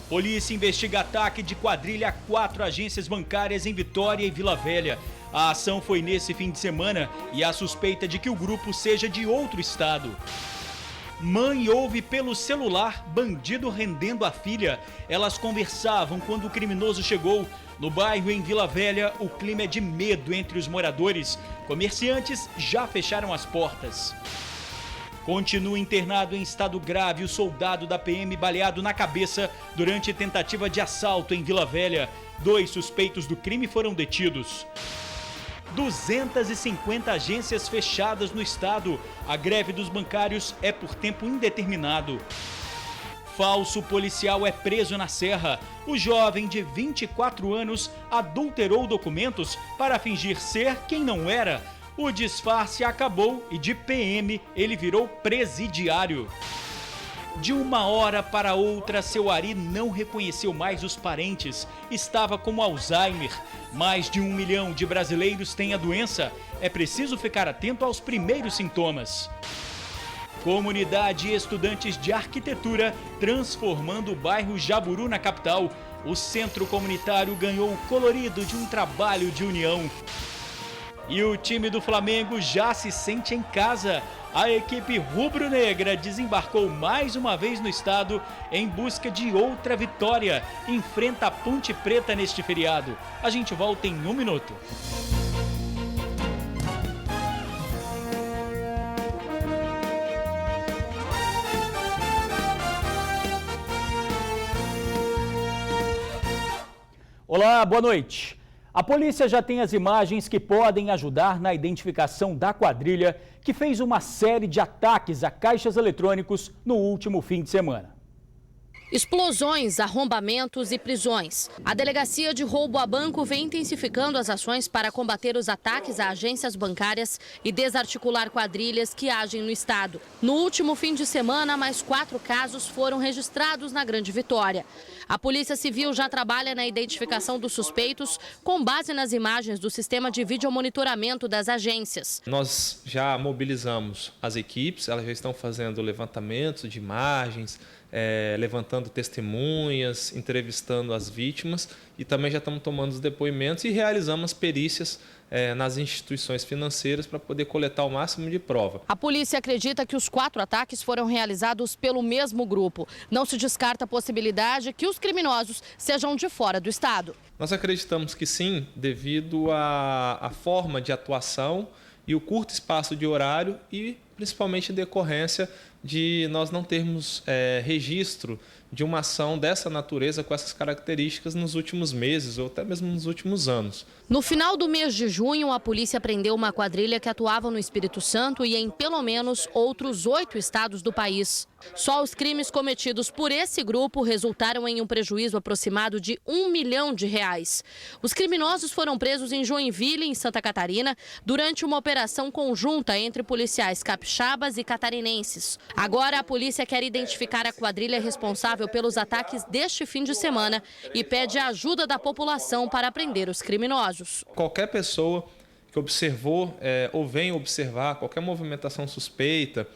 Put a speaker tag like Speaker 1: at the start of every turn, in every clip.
Speaker 1: Polícia investiga ataque de quadrilha a 4 agências bancárias em Vitória e Vila Velha. A ação foi nesse fim de semana e há suspeita de que o grupo seja de outro estado. Mãe ouve pelo celular bandido rendendo a filha. Elas conversavam quando o criminoso chegou. No bairro em Vila Velha, o clima é de medo entre os moradores. Comerciantes já fecharam as portas. Continua internado em estado grave o soldado da PM baleado na cabeça durante tentativa de assalto em Vila Velha. 2 suspeitos do crime foram detidos. 250 agências fechadas no estado. A greve dos bancários é por tempo indeterminado. Falso policial é preso na Serra. O jovem de 24 anos adulterou documentos para fingir ser quem não era. O disfarce acabou e de PM ele virou presidiário. De uma hora para outra, seu Ari não reconheceu mais os parentes. Estava com Alzheimer. Mais de 1 milhão de brasileiros têm a doença. É preciso ficar atento aos primeiros sintomas. Comunidade e estudantes de arquitetura transformando o bairro Jaburu na capital. O centro comunitário ganhou o colorido de um trabalho de união. E o time do Flamengo já se sente em casa. A equipe rubro-negra desembarcou mais uma vez no estado em busca de outra vitória. Enfrenta a Ponte Preta neste feriado. A gente volta em 1 minuto. Olá, boa noite. A polícia já tem as imagens que podem ajudar na identificação da quadrilha que fez uma série de ataques a caixas eletrônicos no último fim de semana.
Speaker 2: Explosões, arrombamentos e prisões. A Delegacia de Roubo a Banco vem intensificando as ações para combater os ataques a agências bancárias e desarticular quadrilhas que agem no estado. No último fim de semana, mais 4 casos foram registrados na Grande Vitória. A Polícia Civil já trabalha na identificação dos suspeitos com base nas imagens do sistema de videomonitoramento das agências.
Speaker 3: Nós já mobilizamos as equipes, elas já estão fazendo levantamentos de imagens, levantando testemunhas, entrevistando as vítimas e também já estamos tomando os depoimentos e realizamos perícias nas instituições financeiras para poder coletar o máximo de prova.
Speaker 2: A polícia acredita que os 4 ataques foram realizados pelo mesmo grupo. Não se descarta a possibilidade que os criminosos sejam de fora do estado.
Speaker 3: Nós acreditamos que sim, devido à forma de atuação e o curto espaço de horário e principalmente em decorrência de nós não termos registro de uma ação dessa natureza com essas características nos últimos meses ou até mesmo nos últimos anos.
Speaker 2: No final do mês de junho, a polícia prendeu uma quadrilha que atuava no Espírito Santo e em pelo menos outros 8 estados do país. Só os crimes cometidos por esse grupo resultaram em um prejuízo aproximado de R$1 milhão. Os criminosos foram presos em Joinville, em Santa Catarina, durante uma operação conjunta entre policiais capixabas e catarinenses. Agora a polícia quer identificar a quadrilha responsável pelos ataques deste fim de semana e pede a ajuda da população para prender os criminosos.
Speaker 3: Qualquer pessoa que observou ou venha observar qualquer movimentação suspeita,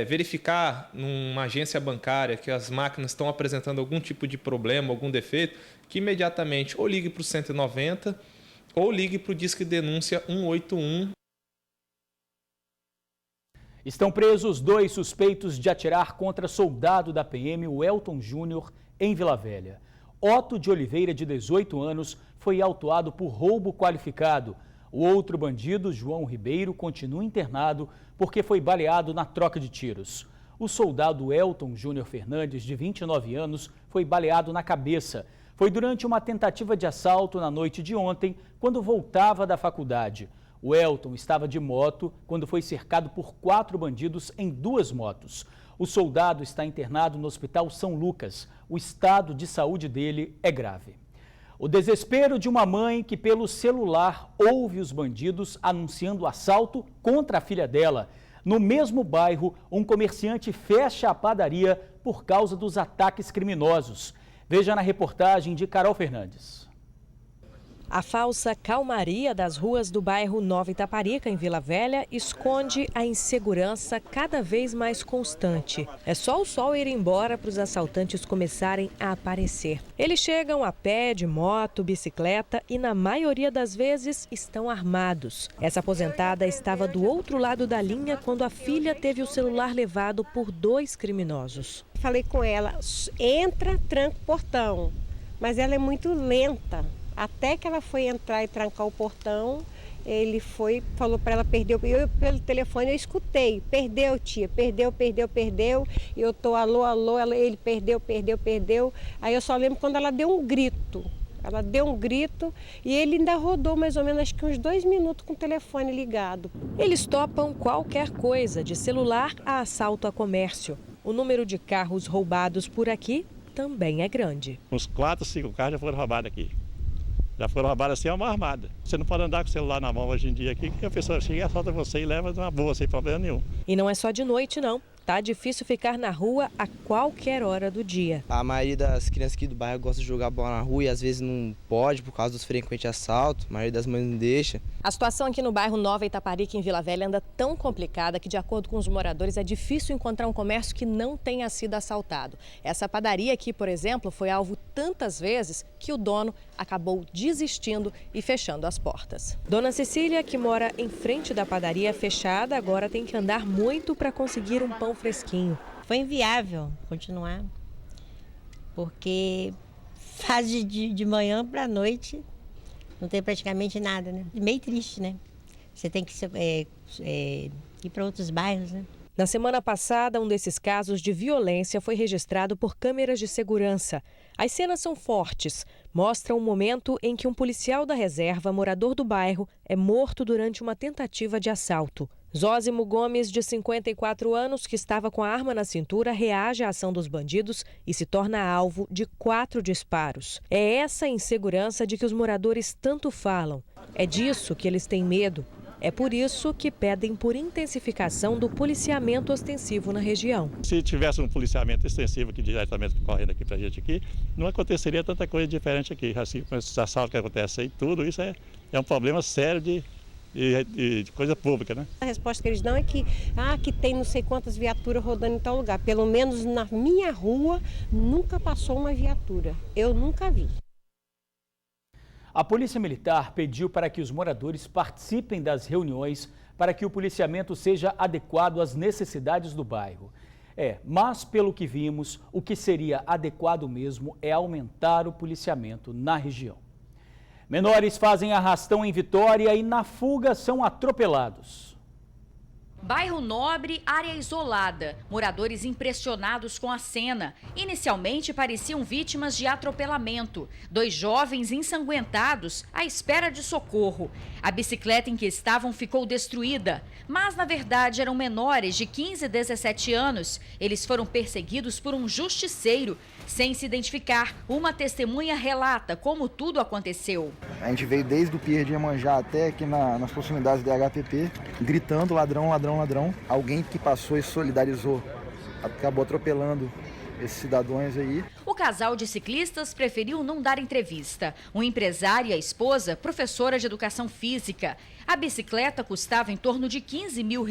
Speaker 3: verificar numa agência bancária que as máquinas estão apresentando algum tipo de problema, algum defeito, que imediatamente ou ligue para o 190 ou ligue para o Disque Denúncia 181.
Speaker 1: Estão presos 2 suspeitos de atirar contra soldado da PM, o Elton Júnior, em Vila Velha. Otto de Oliveira, de 18 anos, foi autuado por roubo qualificado. O outro bandido, João Ribeiro, continua internado porque foi baleado na troca de tiros. O soldado Elton Júnior Fernandes, de 29 anos, foi baleado na cabeça. Foi durante uma tentativa de assalto na noite de ontem, quando voltava da faculdade. O Elton estava de moto quando foi cercado por 4 bandidos em 2 motos. O soldado está internado no Hospital São Lucas. O estado de saúde dele é grave. O desespero de uma mãe que pelo celular ouve os bandidos anunciando assalto contra a filha dela. No mesmo bairro, um comerciante fecha a padaria por causa dos ataques criminosos. Veja na reportagem de Carol Fernandes.
Speaker 4: A falsa calmaria das ruas do bairro Nova Itaparica, em Vila Velha, esconde a insegurança cada vez mais constante. É só o sol ir embora para os assaltantes começarem a aparecer. Eles chegam a pé, de moto, bicicleta e, na maioria das vezes, estão armados. Essa aposentada estava do outro lado da linha quando a filha teve o celular levado por 2 criminosos.
Speaker 5: Falei com ela, entra, tranca o portão, mas ela é muito lenta. Até que ela foi entrar e trancar o portão, ele falou para ela, perdeu. Eu, pelo telefone, eu escutei, perdeu, tia, perdeu. E eu tô alô, ele perdeu. Aí eu só lembro quando ela deu um grito. Ela deu um grito e ele ainda rodou mais ou menos, acho que uns 2 minutos com o telefone ligado.
Speaker 4: Eles topam qualquer coisa, de celular a assalto a comércio. O número de carros roubados por aqui também é grande.
Speaker 6: Uns 4, 5 carros já foram roubados aqui. Já foram roubadas assim, é uma armada. Você não pode andar com o celular na mão hoje em dia aqui, que a pessoa chega e assalta você e leva de uma boa, sem problema nenhum.
Speaker 4: E não é só de noite, não. Tá difícil ficar na rua a qualquer hora do dia.
Speaker 7: A maioria das crianças aqui do bairro gosta de jogar bola na rua e às vezes não pode por causa dos frequentes assaltos. A maioria das mães não deixa.
Speaker 4: A situação aqui no bairro Nova Itaparica, em Vila Velha, anda tão complicada que, de acordo com os moradores, é difícil encontrar um comércio que não tenha sido assaltado. Essa padaria aqui, por exemplo, foi alvo tantas vezes que o dono acabou desistindo e fechando as portas. Dona Cecília, que mora em frente da padaria fechada, agora tem que andar muito para conseguir um pão fresquinho.
Speaker 8: Foi inviável continuar, porque faz de manhã para a noite, não tem praticamente nada, né? Meio triste, né? Você tem que ir para outros bairros, né?
Speaker 4: Na semana passada, um desses casos de violência foi registrado por câmeras de segurança. As cenas são fortes, mostram o momento em que um policial da reserva, morador do bairro, é morto durante uma tentativa de assalto. Zósimo Gomes, de 54 anos, que estava com a arma na cintura, reage à ação dos bandidos e se torna alvo de 4 disparos. É essa insegurança de que os moradores tanto falam. É disso que eles têm medo. É por isso que pedem por intensificação do policiamento ostensivo na região.
Speaker 6: Se tivesse um policiamento extensivo aqui diretamente correndo aqui pra gente aqui, não aconteceria tanta coisa diferente aqui. Assim, com esses assaltos que acontecem aí, tudo isso é um problema sério de coisa pública, né?
Speaker 5: A resposta que eles dão é que tem não sei quantas viaturas rodando em tal lugar. Pelo menos na minha rua nunca passou uma viatura. Eu nunca vi.
Speaker 1: A Polícia Militar pediu para que os moradores participem das reuniões para que o policiamento seja adequado às necessidades do bairro. Mas pelo que vimos, o que seria adequado mesmo é aumentar o policiamento na região. Menores fazem arrastão em Vitória e na fuga são atropelados.
Speaker 9: Bairro Nobre, área isolada. Moradores impressionados com a cena. Inicialmente pareciam vítimas de atropelamento. 2 jovens ensanguentados à espera de socorro. A bicicleta em que estavam ficou destruída. Mas, na verdade, eram menores de 15 e 17 anos. Eles foram perseguidos por um justiceiro. Sem se identificar, uma testemunha relata como tudo aconteceu.
Speaker 10: A gente veio desde o Pier de Iemanjá até aqui nas proximidades da HPP, gritando ladrão, ladrão, ladrão. Alguém que passou e solidarizou, acabou atropelando esses cidadãos aí.
Speaker 9: O casal de ciclistas preferiu não dar entrevista. O empresário e a esposa, professora de educação física. A bicicleta custava em torno de R$15 mil.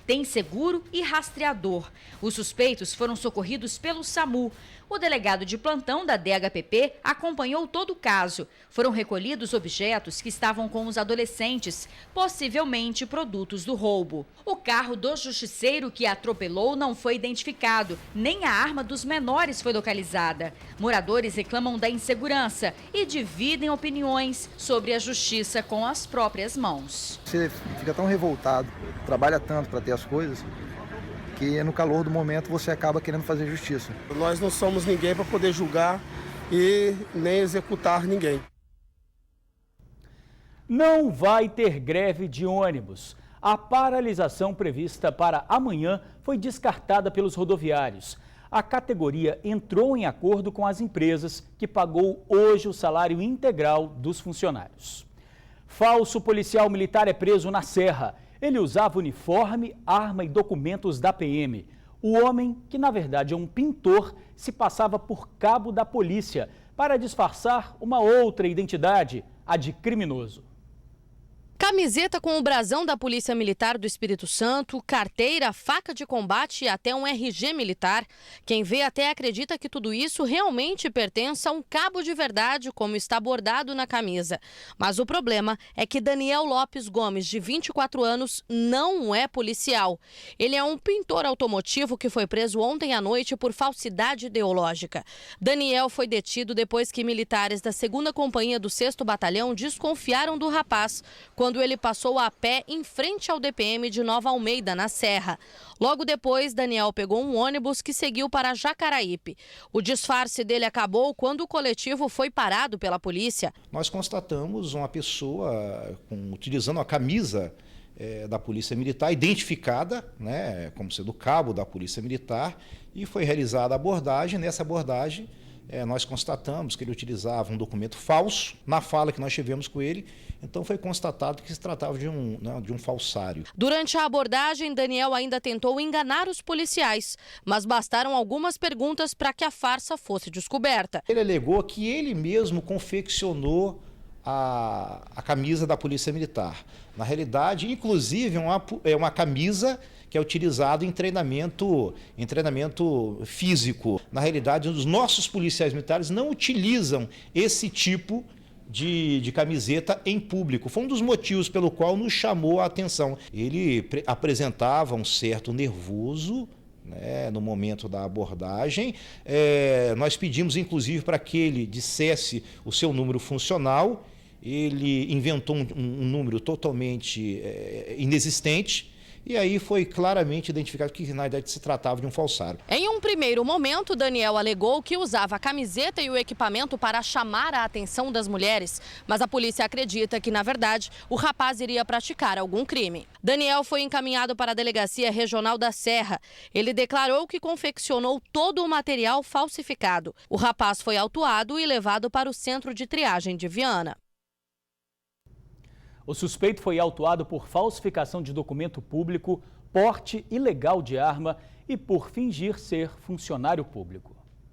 Speaker 9: Tem seguro e rastreador. Os suspeitos foram socorridos pelo SAMU. O delegado de plantão da DHPP acompanhou todo o caso. Foram recolhidos objetos que estavam com os adolescentes, possivelmente produtos do roubo. O carro do justiceiro que atropelou não foi identificado, nem a arma dos menores foi localizada. Moradores reclamam da insegurança e dividem opiniões sobre a justiça com as próprias mãos.
Speaker 10: Você fica tão revoltado, trabalha tanto para ter as coisas, que no calor do momento você acaba querendo fazer justiça.
Speaker 11: Nós não somos ninguém para poder julgar e nem executar ninguém.
Speaker 1: Não vai ter greve de ônibus. A paralisação prevista para amanhã foi descartada pelos rodoviários. A categoria entrou em acordo com as empresas, que pagou hoje o salário integral dos funcionários. Falso policial militar é preso na Serra. Ele usava uniforme, arma e documentos da PM. O homem, que na verdade é um pintor, se passava por cabo da polícia para disfarçar uma outra identidade, a de criminoso.
Speaker 2: Camiseta com o brasão da Polícia Militar do Espírito Santo, carteira, faca de combate e até um RG militar. Quem vê até acredita que tudo isso realmente pertence a um cabo de verdade, como está bordado na camisa. Mas o problema é que Daniel Lopes Gomes, de 24 anos, não é policial. Ele é um pintor automotivo que foi preso ontem à noite por falsidade ideológica. Daniel foi detido depois que militares da 2ª Companhia do 6º Batalhão desconfiaram do rapaz, quando ele passou a pé em frente ao DPM de Nova Almeida, na Serra. Logo depois, Daniel pegou um ônibus que seguiu para Jacaraípe. O disfarce dele acabou quando o coletivo foi parado pela polícia.
Speaker 12: Nós constatamos uma pessoa utilizando a camisa da Polícia Militar, identificada, né, como sendo cabo da Polícia Militar, e foi realizada a abordagem. Nessa abordagem, nós constatamos que ele utilizava um documento falso na fala que nós tivemos com ele, então foi constatado que se tratava de um falsário.
Speaker 2: Durante a abordagem, Daniel ainda tentou enganar os policiais, mas bastaram algumas perguntas para que a farsa fosse descoberta.
Speaker 12: Ele alegou que ele mesmo confeccionou a camisa da Polícia Militar. Na realidade, inclusive, é uma camisa que é utilizado em treinamento físico. Na realidade, os nossos policiais militares não utilizam esse tipo de camiseta em público. Foi um dos motivos pelo qual nos chamou a atenção. Ele apresentava um certo nervoso, né, no momento da abordagem. Nós pedimos, inclusive, para que ele dissesse o seu número funcional. Ele inventou um número totalmente inexistente. E aí foi claramente identificado que, na verdade, se tratava de um falsário.
Speaker 2: Em um primeiro momento, Daniel alegou que usava a camiseta e o equipamento para chamar a atenção das mulheres. Mas a polícia acredita que, na verdade, o rapaz iria praticar algum crime. Daniel foi encaminhado para a Delegacia Regional da Serra. Ele declarou que confeccionou todo o material falsificado. O rapaz foi autuado e levado para o centro de triagem de Viana.
Speaker 1: O suspeito foi autuado por falsificação de documento público, porte ilegal de arma e por fingir ser funcionário público.